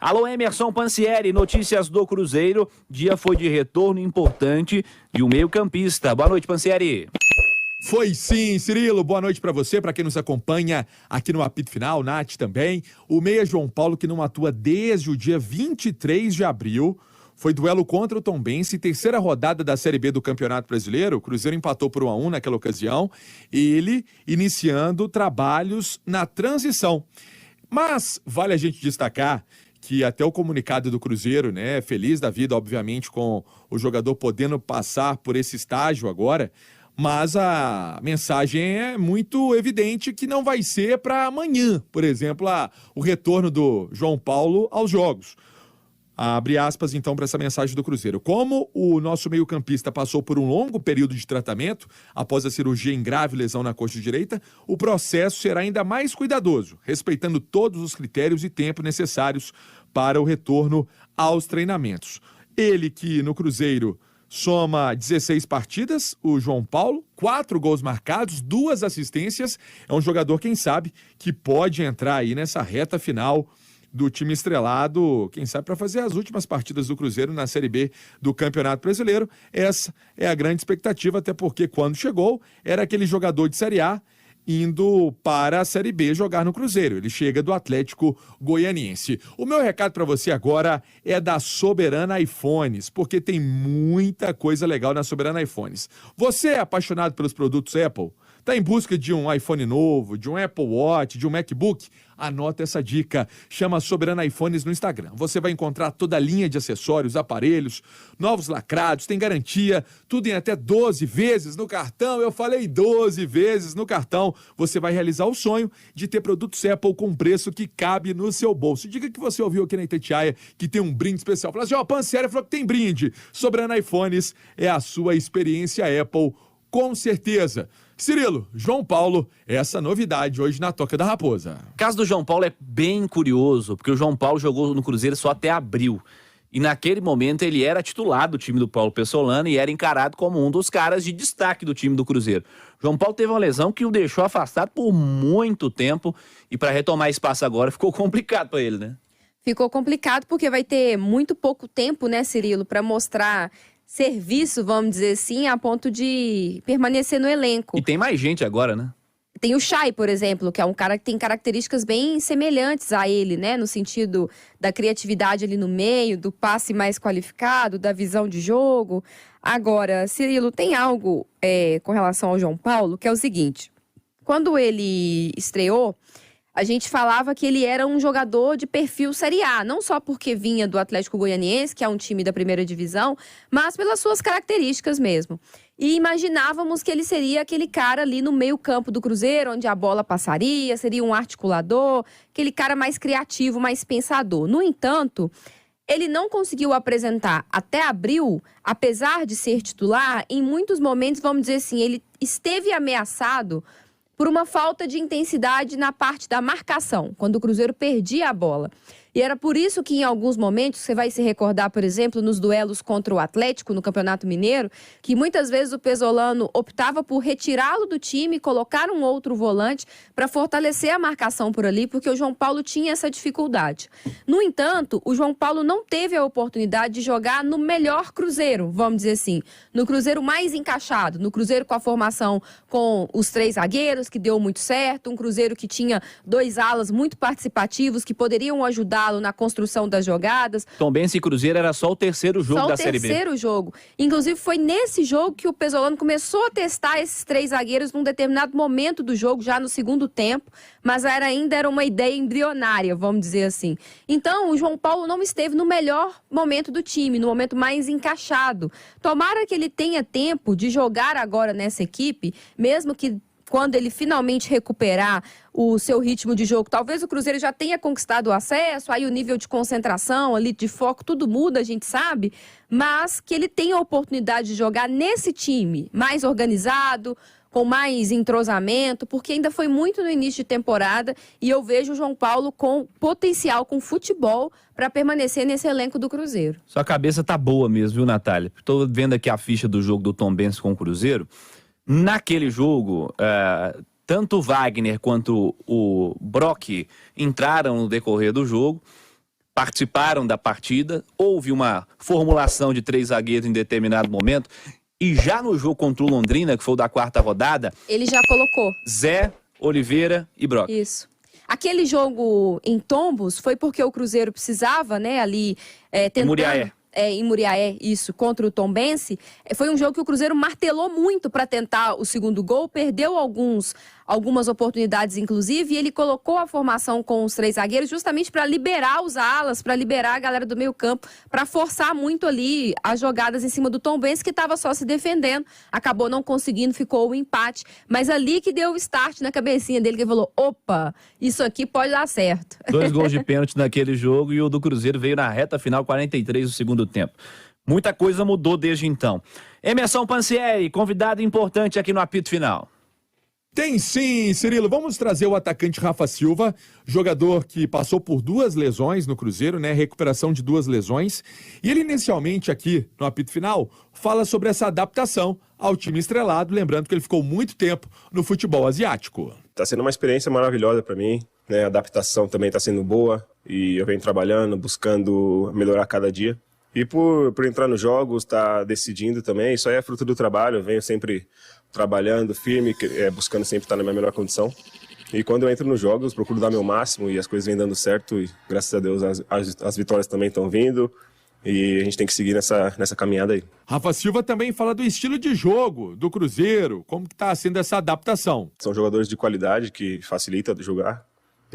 Alô, Emerson Pansieri, notícias do Cruzeiro. Dia foi de retorno importante de um meio-campista. Boa noite, Pansieri. Foi sim, Cirilo. Boa noite para você, para quem nos acompanha aqui no Apito Final, Nath também. O meia João Paulo, que não atua desde o dia 23 de abril, foi duelo contra o Tombense, terceira rodada da Série B do Campeonato Brasileiro. O Cruzeiro empatou por 1-1 naquela ocasião, ele iniciando trabalhos na transição. Mas vale a gente destacar que até o comunicado do Cruzeiro, né, feliz da vida, obviamente, com o jogador podendo passar por esse estágio agora, mas a mensagem é muito evidente que não vai ser para amanhã, por exemplo, o retorno do João Paulo aos jogos. Abre aspas, então, para essa mensagem do Cruzeiro. Como o nosso meio-campista passou por um longo período de tratamento, após a cirurgia em grave lesão na coxa direita, o processo será ainda mais cuidadoso, respeitando todos os critérios e tempo necessários para o retorno aos treinamentos. Ele que no Cruzeiro soma 16 partidas, o João Paulo, 4 gols marcados, 2 assistências. É um jogador, quem sabe, que pode entrar aí nessa reta final do time estrelado, quem sabe, para fazer as últimas partidas do Cruzeiro na Série B do Campeonato Brasileiro. Essa é a grande expectativa, até porque quando chegou, era aquele jogador de Série A indo para a Série B jogar no Cruzeiro. Ele chega do Atlético Goianiense. O meu recado para você agora é da Soberana iPhones, porque tem muita coisa legal na Soberana iPhones. Você é apaixonado pelos produtos Apple? Está em busca de um iPhone novo, de um Apple Watch, de um MacBook? Anota essa dica. Chama Soberana iPhones no Instagram. Você vai encontrar toda a linha de acessórios, aparelhos, novos lacrados, tem garantia, tudo em até 12 vezes no cartão. Eu falei 12 vezes no cartão. Você vai realizar o sonho de ter produtos Apple com preço que cabe no seu bolso. Diga que você ouviu aqui na Itatiaia que tem um brinde especial. Fala assim, ó, Pansieri falou que tem brinde. Soberana iPhones é a sua experiência Apple, com certeza. Cirilo, João Paulo, essa novidade hoje na Toca da Raposa. O caso do João Paulo é bem curioso, porque o João Paulo jogou no Cruzeiro só até abril. E naquele momento ele era titular do time do Paulo Pessolano e era encarado como um dos caras de destaque do time do Cruzeiro. João Paulo teve uma lesão que o deixou afastado por muito tempo e para retomar espaço agora ficou complicado para ele, né? Ficou complicado porque vai ter muito pouco tempo, né, Cirilo, para mostrar serviço, vamos dizer assim, a ponto de permanecer no elenco. E tem mais gente agora, né? Tem o Chay, por exemplo, que é um cara que tem características bem semelhantes a ele, né? No sentido da criatividade ali no meio, do passe mais qualificado, da visão de jogo. Agora, Cirilo, tem algo com relação ao João Paulo, que é o seguinte. Quando ele estreou, a gente falava que ele era um jogador de perfil Série A, não só porque vinha do Atlético Goianiense, que é um time da primeira divisão, mas pelas suas características mesmo. E imaginávamos que ele seria aquele cara ali no meio-campo do Cruzeiro, onde a bola passaria, seria um articulador, aquele cara mais criativo, mais pensador. No entanto, ele não conseguiu apresentar até abril, apesar de ser titular, em muitos momentos, vamos dizer assim, ele esteve ameaçado por uma falta de intensidade na parte da marcação, quando o Cruzeiro perdia a bola. E era por isso que em alguns momentos, você vai se recordar, por exemplo, nos duelos contra o Atlético no Campeonato Mineiro, que muitas vezes o Pesolano optava por retirá-lo do time e colocar um outro volante para fortalecer a marcação por ali, porque o João Paulo tinha essa dificuldade. No entanto, o João Paulo não teve a oportunidade de jogar no melhor Cruzeiro, vamos dizer assim, no Cruzeiro mais encaixado, no Cruzeiro com a formação com os 3 zagueiros, que deu muito certo, um Cruzeiro que tinha 2 alas muito participativos, que poderiam ajudar na construção das jogadas. Tombense e Cruzeiro era só o terceiro jogo da Série B. Só o terceiro jogo. Inclusive, foi nesse jogo que o Pesolano começou a testar esses 3 zagueiros num determinado momento do jogo, já no segundo tempo, mas ainda era uma ideia embrionária, vamos dizer assim. Então, o João Paulo não esteve no melhor momento do time, no momento mais encaixado. Tomara que ele tenha tempo de jogar agora nessa equipe, mesmo que quando ele finalmente recuperar o seu ritmo de jogo, talvez o Cruzeiro já tenha conquistado o acesso, aí o nível de concentração, ali de foco, tudo muda, a gente sabe, mas que ele tenha a oportunidade de jogar nesse time mais organizado, com mais entrosamento, porque ainda foi muito no início de temporada e eu vejo o João Paulo com potencial, com futebol, para permanecer nesse elenco do Cruzeiro. Sua cabeça tá boa mesmo, viu, Natália? Tô vendo aqui a ficha do jogo do Tombense com o Cruzeiro. Naquele jogo, tanto o Wagner quanto o Brock entraram no decorrer do jogo. participaram da partida, houve uma formulação de 3 zagueiros em determinado momento, e já no jogo contra o Londrina, que foi o da 4ª rodada, Ele já colocou. Zé, Oliveira e Brock. Isso. Aquele jogo em Tombos foi porque o Cruzeiro precisava, né, ali tentando... Muriaé. Em Muriaé, isso, contra o Tombense. Foi um jogo que o Cruzeiro martelou muito para tentar o segundo gol, perdeu algumas oportunidades, inclusive, e ele colocou a formação com os 3 zagueiros justamente para liberar os alas, para liberar a galera do meio campo, para forçar muito ali as jogadas em cima do Tombense, que estava só se defendendo, acabou não conseguindo, ficou o empate, mas ali que deu o start na cabecinha dele, que ele falou, opa, isso aqui pode dar certo. 2 gols de pênalti naquele jogo e o do Cruzeiro veio na reta final, 43 do segundo tempo. Muita coisa mudou desde então. Emerson Pansieri, convidado importante aqui no apito final. Tem sim, Cirilo. Vamos trazer o atacante Rafa Silva, jogador que passou por 2 lesões no Cruzeiro, né? Recuperação de 2 lesões. E ele inicialmente aqui no apito final fala sobre essa adaptação ao time estrelado, lembrando que ele ficou muito tempo no futebol asiático. Tá sendo uma experiência maravilhosa para mim, né? A adaptação também tá sendo boa e eu venho trabalhando, buscando melhorar cada dia. E por entrar nos jogos, tá decidindo também, isso aí é fruto do trabalho, eu venho sempre trabalhando firme, buscando sempre estar na minha melhor condição. E quando eu entro nos jogos, procuro dar meu máximo e as coisas vêm dando certo e graças a Deus as vitórias também estão vindo e a gente tem que seguir nessa caminhada aí. Rafa Silva também fala do estilo de jogo do Cruzeiro, como que tá sendo essa adaptação. São jogadores de qualidade que facilita jogar.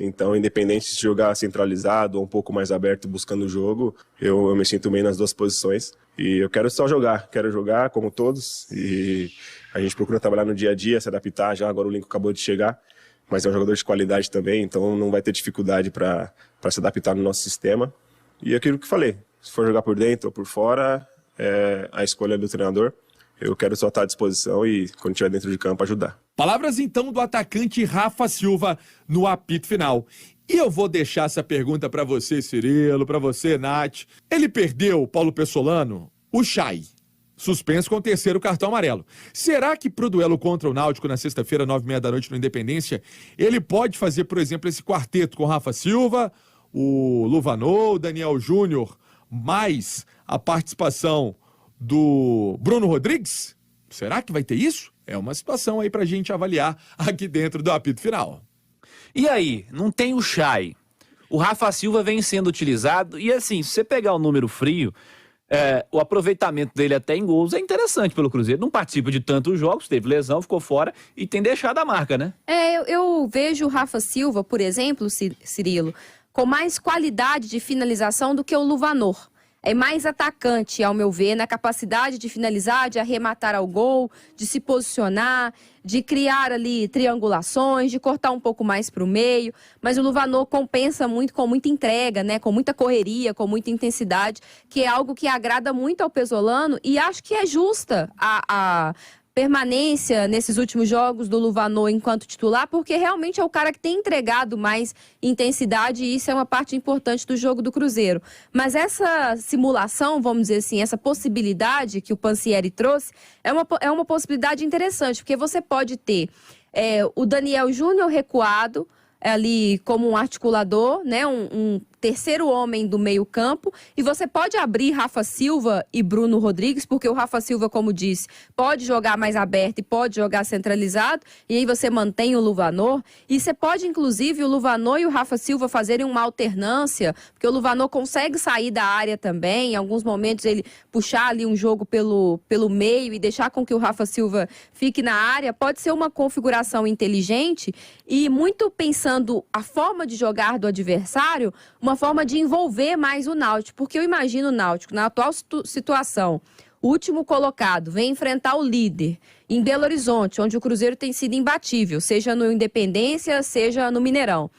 Então, independente de jogar centralizado ou um pouco mais aberto buscando o jogo, eu me sinto bem nas 2 posições. E eu quero só jogar, quero jogar como todos. E a gente procura trabalhar no dia a dia, se adaptar. Já agora o Lincoln acabou de chegar, mas é um jogador de qualidade também, então não vai ter dificuldade para se adaptar no nosso sistema. E aquilo que falei, se for jogar por dentro ou por fora, é a escolha do treinador. Eu quero só estar à disposição e, quando estiver dentro de campo, ajudar. Palavras, então, do atacante Rafa Silva no apito final. E eu vou deixar essa pergunta para você, Cirilo, para você, Nath. Ele perdeu, Paulo Pessolano, o Chay, suspenso com o 3º cartão amarelo. Será que pro duelo contra o Náutico na sexta-feira, 9h30 da noite, no Independência, ele pode fazer, por exemplo, esse quarteto com Rafa Silva, o Luvanor, o Daniel Júnior, mais a participação do Bruno Rodrigues? Será que vai ter isso? É uma situação aí pra gente avaliar aqui dentro do apito final. E aí, não tem o Chay. O Rafa Silva vem sendo utilizado e assim, se você pegar o número frio, o aproveitamento dele até em gols é interessante pelo Cruzeiro. Não participa de tantos jogos, teve lesão, ficou fora e tem deixado a marca, né? Eu vejo o Rafa Silva, por exemplo, Cirilo, com mais qualidade de finalização do que o Luvanor. É mais atacante, ao meu ver, na capacidade de finalizar, de arrematar ao gol, de se posicionar, de criar ali triangulações, de cortar um pouco mais para o meio. Mas o Luvanor compensa muito, com muita entrega, né? Com muita correria, com muita intensidade, que é algo que agrada muito ao Pesolano e acho que é justa a permanência nesses últimos jogos do Luvanor enquanto titular, porque realmente é o cara que tem entregado mais intensidade e isso é uma parte importante do jogo do Cruzeiro. Mas essa simulação, vamos dizer assim, essa possibilidade que o Pansieri trouxe, é uma possibilidade interessante, porque você pode ter o Daniel Júnior recuado, ali como um articulador, né, um terceiro homem do meio campo, e você pode abrir Rafa Silva e Bruno Rodrigues, porque o Rafa Silva, como disse, pode jogar mais aberto e pode jogar centralizado, e aí você mantém o Luvanor, e você pode, inclusive, o Luvanor e o Rafa Silva fazerem uma alternância, porque o Luvanor consegue sair da área também, em alguns momentos ele puxar ali um jogo pelo meio e deixar com que o Rafa Silva fique na área, pode ser uma configuração inteligente e muito pensando a forma de jogar do adversário, uma forma de envolver mais o Náutico, porque eu imagino o Náutico, na atual situação, o último colocado vem enfrentar o líder em Belo Horizonte, onde o Cruzeiro tem sido imbatível, seja no Independência, seja no Mineirão.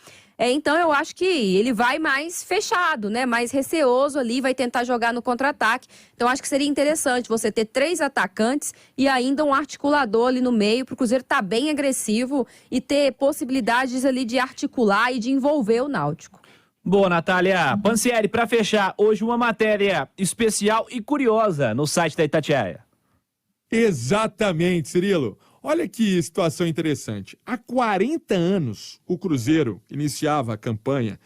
Então eu acho que ele vai mais fechado, né? Mais receoso ali, vai tentar jogar no contra-ataque. Então acho que seria interessante você ter 3 atacantes e ainda um articulador ali no meio, para o Cruzeiro estar bem agressivo e ter possibilidades ali de articular e de envolver o Náutico. Boa, Natália. Pansieri, para fechar, hoje uma matéria especial e curiosa no site da Itatiaia. Exatamente, Cirilo. Olha que situação interessante. Há 40 anos, o Cruzeiro iniciava a campanha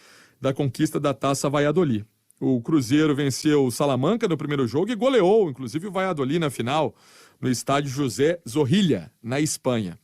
da conquista da Taça Valladolid. O Cruzeiro venceu o Salamanca no primeiro jogo e goleou, inclusive, o Valladolid na final, no estádio José Zorrilla, na Espanha.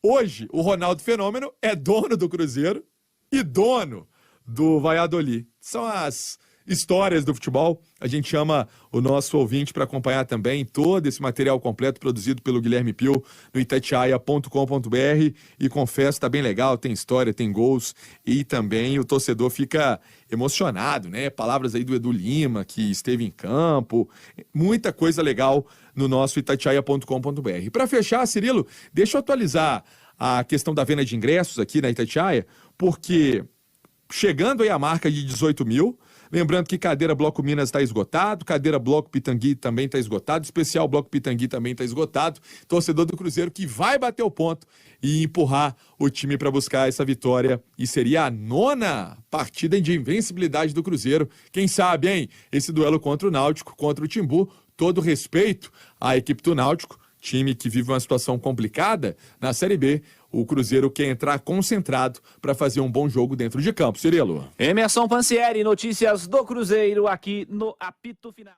Hoje, o Ronaldo Fenômeno é dono do Cruzeiro e dono do Valladolid. São as histórias do futebol. A gente chama o nosso ouvinte para acompanhar também todo esse material completo produzido pelo Guilherme Pio no itatiaia.com.br e confesso, tá bem legal, tem história, tem gols e também o torcedor fica emocionado, né? Palavras aí do Edu Lima, que esteve em campo, muita coisa legal no nosso itatiaia.com.br. Para fechar, Cirilo, deixa eu atualizar a questão da venda de ingressos aqui na Itatiaia, porque chegando aí a marca de 18 mil, lembrando que cadeira Bloco Minas está esgotado, cadeira Bloco Pitangui também está esgotado, especial Bloco Pitangui também está esgotado. Torcedor do Cruzeiro que vai bater o ponto e empurrar o time para buscar essa vitória. E seria a 9ª partida de invencibilidade do Cruzeiro. Quem sabe, hein? Esse duelo contra o Náutico, contra o Timbu. Todo respeito à equipe do Náutico, time que vive uma situação complicada na Série B. O Cruzeiro quer entrar concentrado para fazer um bom jogo dentro de campo. Cirilo. Emerson Pansieri, notícias do Cruzeiro aqui no Apito Final.